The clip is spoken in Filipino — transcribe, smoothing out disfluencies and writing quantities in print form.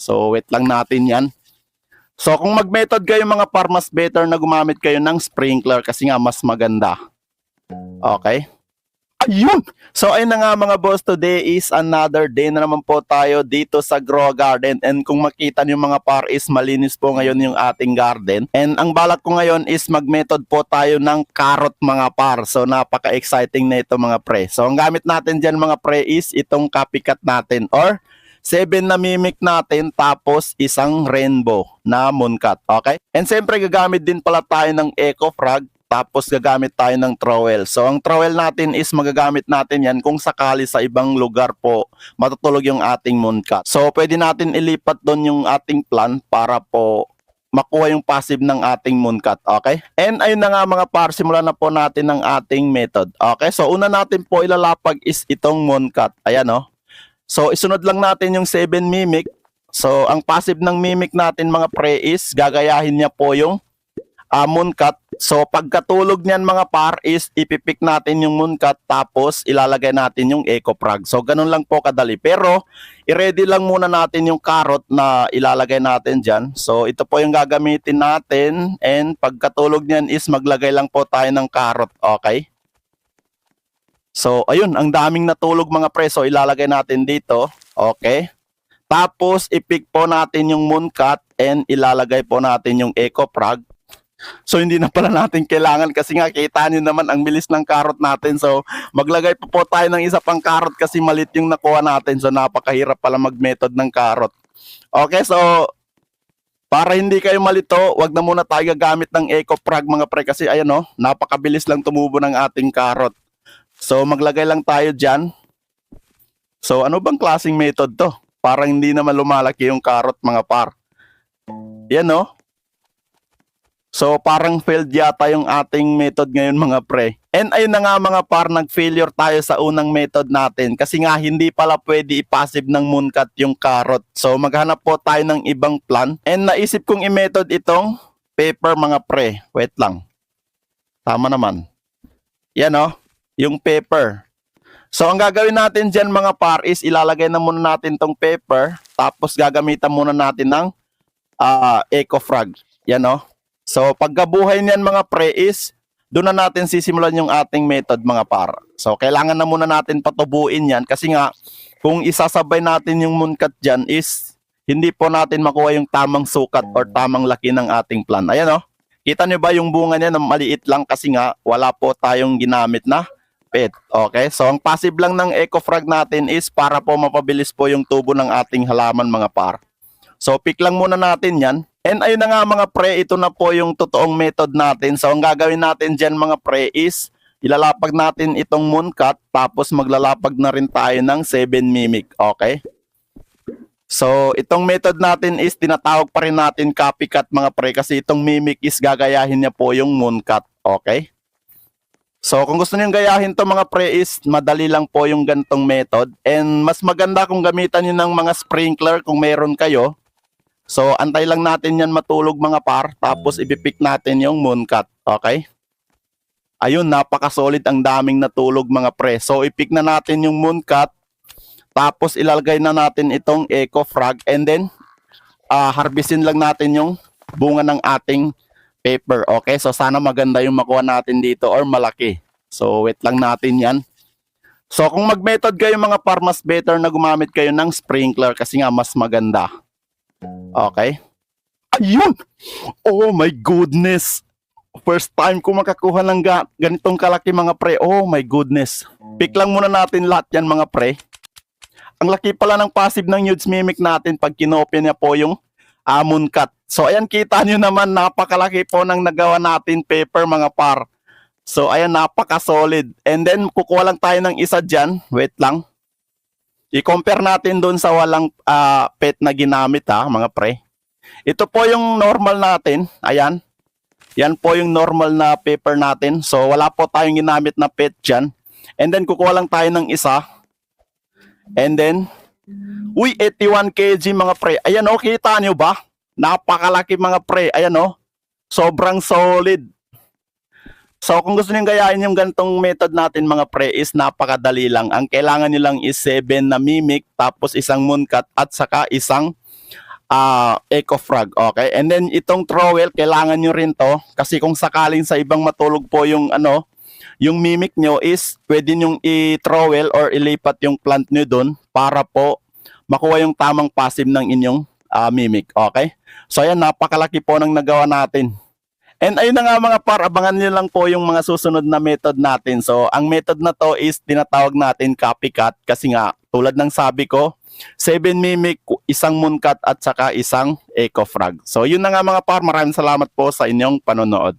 So wait lang natin yan. So kung mag-method kayo mga par, mas better na gumamit kayo ng sprinkler kasi nga mas maganda. Okay? Ayun! So ayun na nga mga boss, today is another day na naman po tayo dito sa Grow Garden. And kung makita niyo mga par is malinis po ngayon yung ating garden. And ang balak ko ngayon is mag-method po tayo ng carrot mga par. So napaka-exciting na ito mga pre. So ang gamit natin dyan mga pre is itong copycat natin or 7 na mimic natin tapos isang rainbow na mooncat. Okay? And siyempre gagamit din pala tayo ng Eco Frog. Tapos gagamit tayo ng trowel. So ang trowel natin is magagamit natin yan kung sakali sa ibang lugar po matutulog yung ating mooncat. So pwede natin ilipat doon yung ating plant para po makuha yung passive ng ating mooncat. Okay? And ayun na nga mga par, simulan na po natin ang ating method. Okay? So una natin po ilalapag is itong mooncat. Ayan o. So isunod lang natin yung 7 mimic. So ang passive ng mimic natin mga pre is gagayahin niya po yung mooncat. So pagkatulog niyan mga par is ipipik natin yung mooncat tapos ilalagay natin yung Eco Frog. So ganun lang po kadali. Pero i-ready lang muna natin yung carrot na ilalagay natin dyan. So ito po yung gagamitin natin and pagkatulog niyan is maglagay lang po tayo ng carrot. Okay? So ayun, ang daming natulog mga pre. So ilalagay natin dito. Okay? Tapos ipik po natin yung mooncat and ilalagay po natin yung Eco Frog. So hindi na pala natin kailangan kasi nga kita nyo naman ang bilis ng carrot natin. So maglagay po tayo ng isa pang carrot kasi malit yung nakuha natin. So napakahirap pala mag-method ng carrot. Okay, so para hindi kayo malito, wag na muna tayo gagamit ng Eco Frog mga pre kasi ayan o, napakabilis lang tumubo ng ating carrot. So maglagay lang tayo dyan. So ano bang klaseng method to? Parang hindi naman lumalaki yung carrot mga par. Yan o. So parang failed yata yung ating method ngayon mga pre. And ayun na nga mga par, nag-failure tayo sa unang method natin kasi nga hindi pala pwede i-passive ng mooncat yung carrot. So maghanap po tayo ng ibang plan. And naisip kong i-method itong pepper mga pre. Wait lang. Tama naman. Yan o, yung pepper. So ang gagawin natin dyan mga par is ilalagay na muna natin tong pepper. Tapos gagamitan muna natin ng Eco Frog. Yan o. So pagkabuhay niyan mga pre is doon na natin sisimulan yung ating method mga par. So kailangan na muna natin patubuin yan kasi nga kung isasabay natin yung mooncat dyan is hindi po natin makuha yung tamang sukat or tamang laki ng ating plant. Ayan o. Kita nyo ba yung bunga niya na maliit lang kasi nga wala po tayong ginamit na pet. Okay. So ang passive lang ng Eco Frog natin is para po mapabilis po yung tubo ng ating halaman mga par. So pick lang muna natin yan. And ayun na nga mga pre, ito na po yung totoong method natin. So ang gagawin natin dyan mga pre is ilalapag natin itong mooncat tapos maglalapag na rin tayo ng 7 mimic. Okay? So itong method natin is tinatawag pa rin natin copycat mga pre kasi itong mimic is gagayahin niya po yung mooncat. Okay? So kung gusto niyo gayahin to mga pre is madali lang po yung gantong method. And mas maganda kung gamitan niyo ng mga sprinkler kung meron kayo. So, antay lang natin yan matulog mga par. Tapos, ipipik natin yung mooncat. Okay? Ayun, napaka-solid. Ang daming natulog mga pre. So, ipik na natin yung mooncat. Tapos, ilalagay na natin itong Eco Frog. And then, harvestin lang natin yung bunga ng ating pepper. Okay? So, sana maganda yung makuha natin dito or malaki. So, wait lang natin yan. So, kung mag-method kayo mga par, mas better na gumamit kayo ng sprinkler kasi nga mas maganda. Okay. Ayun! Oh my goodness! First time ko makakuha ng ganitong kalaki mga pre. Oh my goodness. Pick lang muna natin lahat yan mga pre. Ang laki pala ng passive ng huge mimic natin pag kinopya niya po yung mooncat. So ayan, kita nyo naman napakalaki po ng nagawa natin pepper mga par. So ayan, napaka-solid. And then kukuha lang tayo ng isa dyan. Wait lang. I-compare natin doon sa walang pet na ginamit mga pre. Ito po yung normal natin. Ayan. Yan po yung normal na pepper natin. So wala po tayong ginamit na pet dyan. And then kukuha lang tayo ng isa. And then, 81 kg mga pre. Ayan o, kita nyo ba? Napakalaki mga pre. Ayan o. Sobrang solid. So kung gusto niyo gayahin yung gantong method natin mga pre is napakadali lang. Ang kailangan niyo lang is 7 na mimic tapos isang mooncat at saka isang Eco Frog, okay? And then itong trowel, kailangan nyo rin to kasi kung sakaling sa ibang matulog po yung yung mimic nyo is pwede nyong i-trowel or ilipat yung plant nyo dun para po makuha yung tamang passive ng inyong mimic, okay? So ayan, napakalaki po ng nagawa natin. And ayun na nga mga par, abangan nyo lang po yung mga susunod na method natin. So ang method na to is tinatawag natin copycat kasi nga tulad ng sabi ko, 7 mimic, isang mooncat at saka isang eco frog. So yun na nga mga par, maraming salamat po sa inyong panonood.